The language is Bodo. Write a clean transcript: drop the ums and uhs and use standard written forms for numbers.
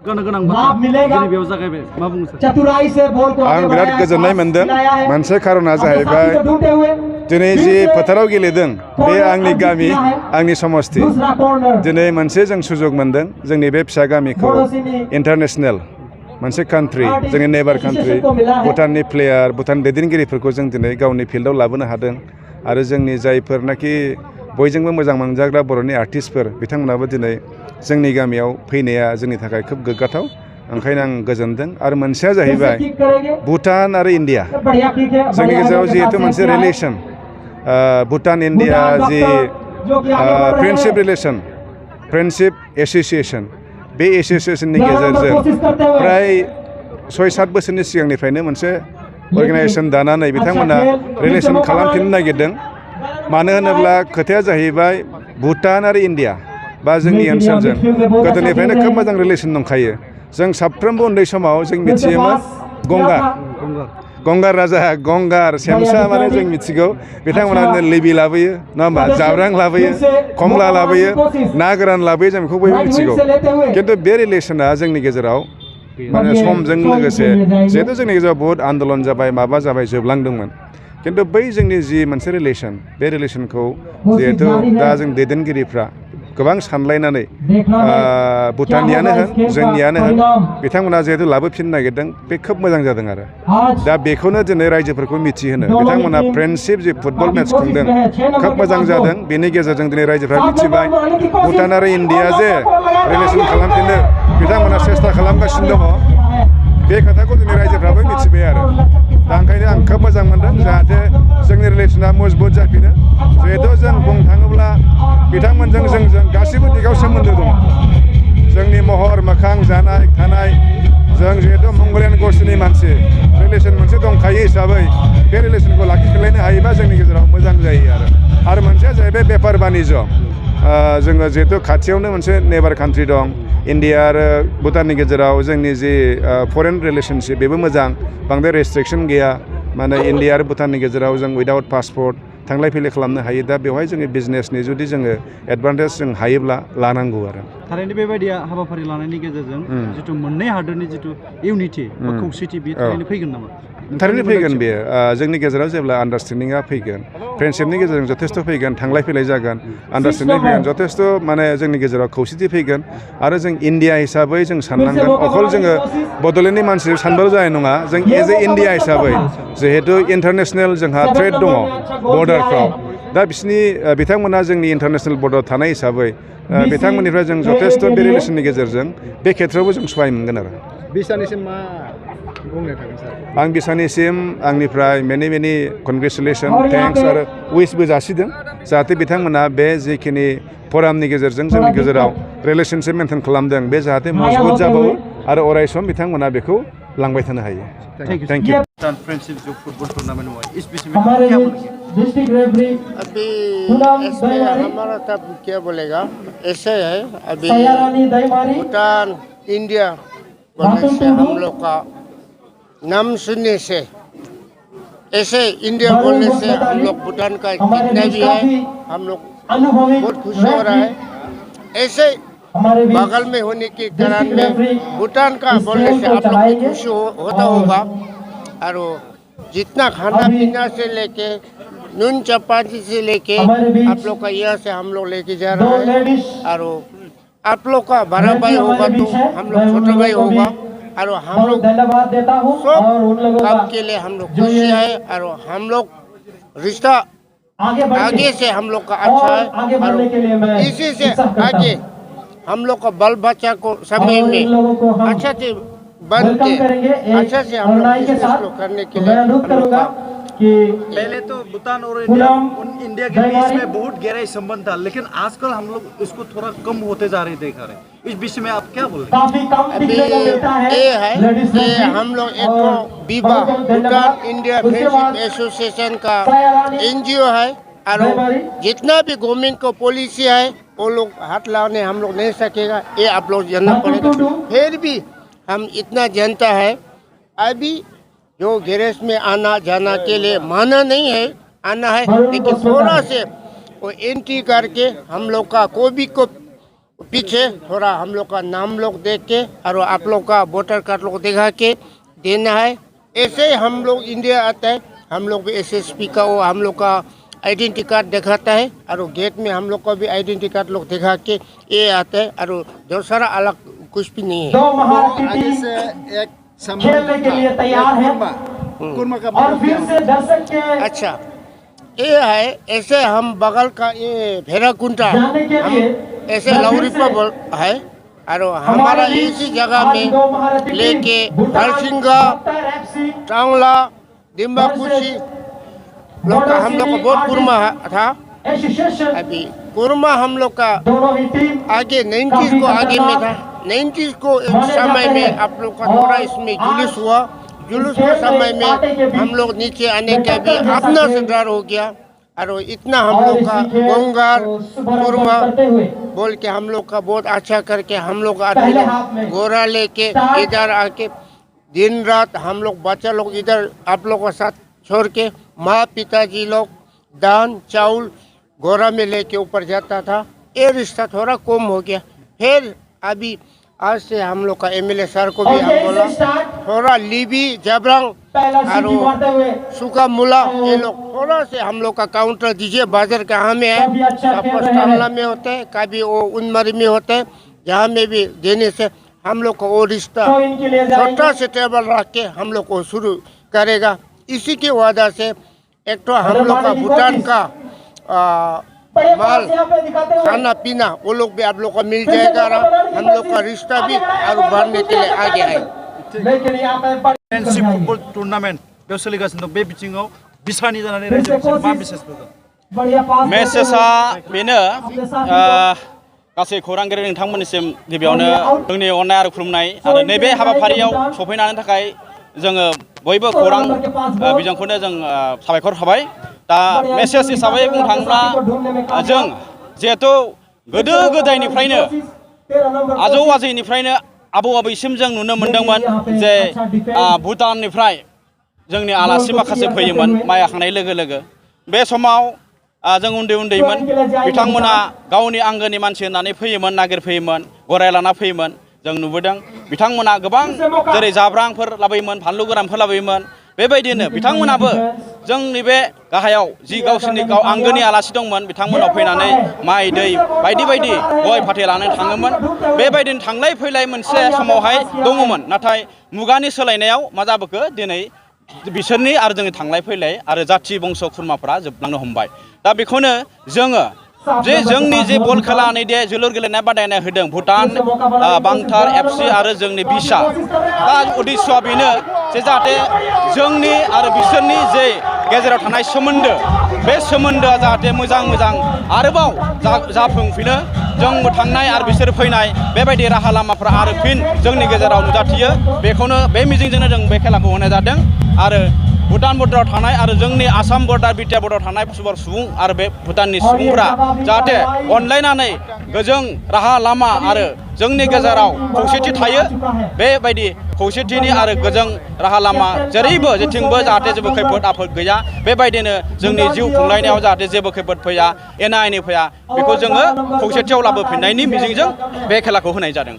गोग्गानो गोनां बाथ्रा दिनै बेयाव जागायबाय मा बुंनो सानो? चतुराई से बॉल को आं बिराद गोजोननाय मोनदों। मोनसे खारना जाहैबाय दिनै जि फोथाराव गेलेदों बे आंनि गामि आंनि समस्ति। दिनै मोनसे जों सुजुग मोनदों जोंनि बे फिसा गामिखौ इन्टारनेशनेल मोनसे कान्ट्रि जोंनि नेबार कान्ट्रि भुटाननि प्लेयार भुटान दैदेनगिरिफोरखौ जों दिनै गावनि फिल्डआव लाबोनो हादों आरो जोंनि जायफोरनाखि बयजोंबो मोजां मोनजाग्रा बर'नि आर्टिस्टफोर बिथांमोनाबो दिनै जोंनि गामियाव फैनाया जोंनि थाखाय खोब गोग्गाथाव। ओंखायनो आं गोजोनदों। आरो मोनसेया जाहैबाय भुटान आरो इन्डिया जोंनि गेजेराव जिहेतु मोनसे रिलेसन भुटान इन्डिया जि फ्रेन्डशिप रिलेसन फ्रेन्डशिप एस'सिएसन बे एस'सिएसननि गेजेरजों फ्राय 6-7 बोसोरनि सिगांनिफ्रायनो मोनसे अर्गेनाइजेसन दानानै बिथांमोना रिलेसन खालामफिननो नागिरदों। मानो होनोब्ला खोथाया जाहैबाय भुटान आरो इन्डिया बा जोंनि ओनसोलजों गोदोनिफ्रायनो खोब मोजां रिलेसन दंखायो। जों साफ्रोमबो उन्दै समाव जों मिथियोमोन गंगार राजा गंगार सेमसा माने जों मिथिगौ बिथांमोना लेबि लाबोयो नङा होमबा जाब्रां लाबोयो कमला लाबोयो ना गोरान लाबोयो जों बेखौ बयबो मिथिगौ। खिन्थु बे रिलेसना जोंनि गेजेराव माने समजों लोगोसे जिहेतु जोंनि गेजेराव बहुद आन्दलन जाबाय माबा जाबाय जोबलांदोंमोन। खिन्थु बै जोंनि जि मोनसे रिलेसन बे रिलेसनखौ जिहेतु दा जों दैदेनगिरिफ्रा गोबां सानलायनानै भुटाननियानो होन जोंनियानो होन बिथांमोना जिहेतु लाबोफिननो नागिरदों बे खोब मोजां जादों आरो दा बेखौनो दिनै रायजोफोरखौ मिथिहोनो बिथांमोना फ्रेन्डशिप जि फुटबल मेट्च खुंदों खोब मोजां जादों। बेनि गेजेरजों दिनै रायजोफ्रा मिथिबाय भुटान आरो इन्डिया जे रिलेसन खालामफिननो बिथांमोना सेस्था खालामगासिनो दङ बे खोथाखौ दिनै रायजोफ्राबो मिथिबाय आरो दा ओंखायनो आं खोब मोजां मोनदों जाहाथे जोंनि रिलेसना मजबुत जाफिनो। जिहेतु जों बुंनो थाङोब्ला बिथांमोनजों जोंजों गासैबो दिगाव सोमोन्दो दङ। जोंनि महर मोखां जानाय थानाय जों जिहेतु मंगलियान गस्टिनि मानसि रिलेसन मोनसे दंखायो हिसाबै बे रिलेसनखौ लाखिफिनलायनो हायोबा जोंनि गेजेराव मोजां जायो आरो मोनसेया जाहैबाय बेफार बानिज्य जोङो जिहेतु खाथियावनो मोनसे नेबार कान्ट्रि दं इन्डिया आरो भुटाननि गेजेराव जोंनि जि फरेन रिलेसनशिप बेबो मोजां बांद्राय रेस्ट्रिक्सन गैया। माने इन्डिया आरो भुटाननि गेजेराव जों उइदाउट पासपर्ट थांलाय फैलाय खालामनो हायो। दा बेवहाय जोङो बिजनेसनि जुदि जोङो एडभान्टेज जों हायोब्ला लानांगौ आरो थारैनो बेबायदि हाबाफारि लानायनि गेजेरजों जिथु मोननै हादोरनि जिथु इउनिटि बा खौसेथि बे थारैनो फैगोन नामा? थारैनो फैगोन बेयो जोंनि गेजेराव जेब्ला आन्डारस्टेन्डिंआ फैगोन फ्रेन्डशिपनि गेजेरजों जथेस्थ' फैगोन थांलाय फैलाय जागोन आन्डारस्टेन्डिं फैगोन जथेस्थ' माने जोंनि गेजेराव खौसेथि फैगोन आरो जों इन्डिया हिसाबै जों साननांगोन अकल जोङो बड'लेण्डनि मानसि सानबाल' जानाय नङा। जों एज ए इन्डिया हिसाबै जिहेतु इन्टारनेसनेल जोंहा ट्रेड दङ बर्डारफ्राव दा बिथांमोना जोंनि इन्टारनेसनेल बर्डार थानाय हिसाबै बिथांमोननिफ्राय जों जथेस्थ' बे रिलेसननि गेजेरजों बे खेथ्रआवबो जों सहाय मोनगोन आरो बिसानिसिम मा बुंनो थागोन सार? आं बिसानिसिम आंनिफ्राय मेनि कनग्रेसुलेसन थेंक्स आरो उइसबो जासिदों जाहाथे बिथांमोना बे जिखिनि फरामनि गेजेरजों जोंनि गेजेराव रिलेसनशिप मेनटेन खालामदों बे जाहाथे मजबुत जाबावो आरो अरायसम बिथांमोना बेखौ लांबाय थानो हायो। Thank you. फ्रेंडशिप जो फुटबॉल टूर्नामेंट हुआ इस विषय में क्या बोलेंगे? अभी इसमें हमारा तब क्या बोलेगा ऐसे है अभी भूटान इंडिया बोलने से हम लोग का नाम सुनने से ऐसे इंडिया बोलने से हम लोग भूटान का जितना भी है हम लोग बहुत खुश हो रहा है। ऐसे बगल में होने के कारण में भूटान का बोलने से आप लोग को खुशी होता होगा। और जितना खाना पीना से लेके नून चपाती से लेके आप लोग का यहाँ से हम लोग लेके जा रहे हैं। और आप लोग का बड़ा भाई होगा तो हम लोग छोटा भाई होगा और हम लोग सब काम के लिए हम लोग खुशी है और हम लोग रिश्ता आगे से हम लोग का अच्छा है और इसी से आगे हम लोग का बाल बच्चा को समय में अच्छा से बन के अच्छा से हम लोग बिजनेस करने के लिए हम लोग का पहले तो भूटान और इंडिया के बीच में बहुत गहरा संबंध था लेकिन आजकल हम लोग इसको थोड़ा कम होते जा रहे देखा रहे। इस विषय में आप क्या बोल रहे हैं? अभी ये है कि हम लोग एक विवाह भूटान इंडिया फ्रेंडशिप एसोसिएशन का NGO है और जितना भी गवर्नमेंट का पॉलिसी है वो लोग हाथ लाने हम लोग नहीं सकेगा ये आप लोग जानना पड़ेगा। फिर भी हम इतना जानता है अभी जो गैरेज में आना जाना के लिए माना नहीं है आना है लेकिन थोड़ा से वो एंट्री करके हम लोग का कोई भी को पीछे थोड़ा हम लोग का नाम लोग देख के और आप लोग का वोटर कार्ड लोग दिखा के देना है। ऐसे हम लोग इंडिया आता है, हम लोग भी एसएसपी का वो हम लोग का आइडेंटिटी कार्ड दिखाता है और गेट में हम लोग का भी आइडेंटिटी कार्ड लोग दिखा के ये आता है और दूसरा अलग कुछ भी नहीं है। आगे से एक खेलने के लिए तैयार है कुर्मा का और फिर से दर्शक के अच्छा ये है, ऐसे हम बगल का ये भेराकुंटा जाने के हम लिए ऐसे लौरीपा है और हमारा इसी जगह में लेके हरसिंगा टांगला डिम्बाकुशी लोग का हम लोग का बहुत कुर्मा था। एसोसिएशन अभी कुर्मा हम लोग का दोनों ही टीम आगे 90s को आगे में था। 90s को एक समय में आप लोग का थोड़ा इसमें जुलूस हुआ। जुलूस के समय में हम लोग नीचे आने का भी अपना से डर हो गया और इतना हम लोग का गोंगार कुर्मा बोल के हम लोग का बहुत अच्छा करके हम लोग आदमी गोरा लेके इधर आके दिन रात हम लोग बच्चा लोग इधर आप लोग के साथ छोड़ के माँ पिताजी लोग दान चावल गोरा में लेके ऊपर जाता था। ये रिश्ता थोड़ा कम हो गया। फिर अभी आज से हम लोग का एमएलए सर को भी हम बोला थोड़ा लीबी जबरंग और सुखा मुला ये लोग थोड़ा से हम लोग का काउंटर दीजिए। बाजार कहाँ में है, टांगला में होते हैं, कभी वो उनमरी में होते हैं, जहाँ में भी देने से हम लोग को वो रिश्ता छोटा से टेबल रख के हम लोग को शुरू करेगा। इसी की वजह से एक तो हम लोग का भूटान का माल खाना पीना वो लोग भी आप लोग को मिल जाएगा और हम लोग का रिश्ता भी और बढ़ने के लिए आगे है। फ्रेंडशिप फुटबल टूर्नामेंट बेयाव सोलिगासिनो दं। बे बिथिङाव बिसानि जानानै रायजोफोरनो मा मेसेज होगोन? मेसेजआ बेनो गासै खौरांगिरि नोंथांमोननिसिम गिबियावनो जोंनि अननाय आरो खुलुमनाय आरो नैबे हाबाफारियाव सफैनायनि थाखाय जोङो बयबो खौरां बिजोंखौनो जों साबायखर थाबाय। दा मेसेज हिसाबै बुंनो थाङोब्ला जों जिहेथु गोदो गोदायनिफ्रायनो आजौ आजैनिफ्रायनो आबौ आबैसिम जों नुनो मोन्दोंमोन जे भुटाननिफ्राय जोंनि आलासि माखासे फैयोमोन माइ हाखांनाय लोगो लोगो। बे समाव जों उन्दै उन्दैमोन, बिथांमोना गावनि आंगोनि मानसि होननानै फैयोमोन, नागिरफैयोमोन, गराय लाना फैयोमोन। जों नुबोदों बिथांमोना गोबां जेरै जाब्रांफोर लाबोयोमोन, फानलु गोरानफोर लाबोयोमोन। बेबायदिनो बिथांमोनाबो जोंनि बे गाहायाव जि गावसोरनि आंगोनि आलासि दंमोन बिथांमोनाव फैनानै माइ दै बायदि बायदि गय फाथै लानानै थाङोमोन। बेबायदिनो थांलाय फैलाय मोनसे समावहाय दङमोन, नाथाय मुगानि सोलायनायाव मा जाबोखो दिनै बिसोरनि आरो जोंनि थांलाय फैलाय आरो जाथि बंस खुरमाफ्रा जोबलांनो हमबाय। दा बेखौनो जोङो जे जोंनि जे बल खेलानि दे जोलुर गेलेनाय बादायनाय होदों भुटान बांथार एफसि आरो जोंनि बिसा। दा उद्देश्यआ बेनो जे जाहाथे जोंनि आरो बिसोरनि जे गेजेराव थानाय सोमोन्दो बे सोमोन्दोआ जाहाथे मोजां मोजां आरोबाव जाफुंफिनो। जोंबो थांनाय आरो बिसोर फैनाय बेबायदि राहा लामाफ्रा आरो फिन जोंनि गेजेराव नुजाथियो। बेखौनो बे मिजिंजोंनो जों बे खेलाखौ होनाय जादों। आरो भुटान बर्डाराव थानाय आरो जोंनि आसाम बर्डार बिटिआर बर्डाराव थानाय सुबुं आरो बे भुटाननि सुबुंफोरा जाहाथे अनलायनानै गोजों राहा लामा आरो जोंनि गेजेराव खौसेथि थायो। बेबायदि खौसेथिनि आरो गोजों राहा लामा जेरैबो जेथिंबो जाहाथे जेबो खैफोद आफोद गैया, बेबायदिनो जोंनि जिउ खुंलायनायाव जाहाथे जेबो खैफोद फैया, एना एनि फैया, बेखौ जोङो खौसेथियाव लाबोफिननायनि मिजिंजों बे खेलाखौ होनाय जादों।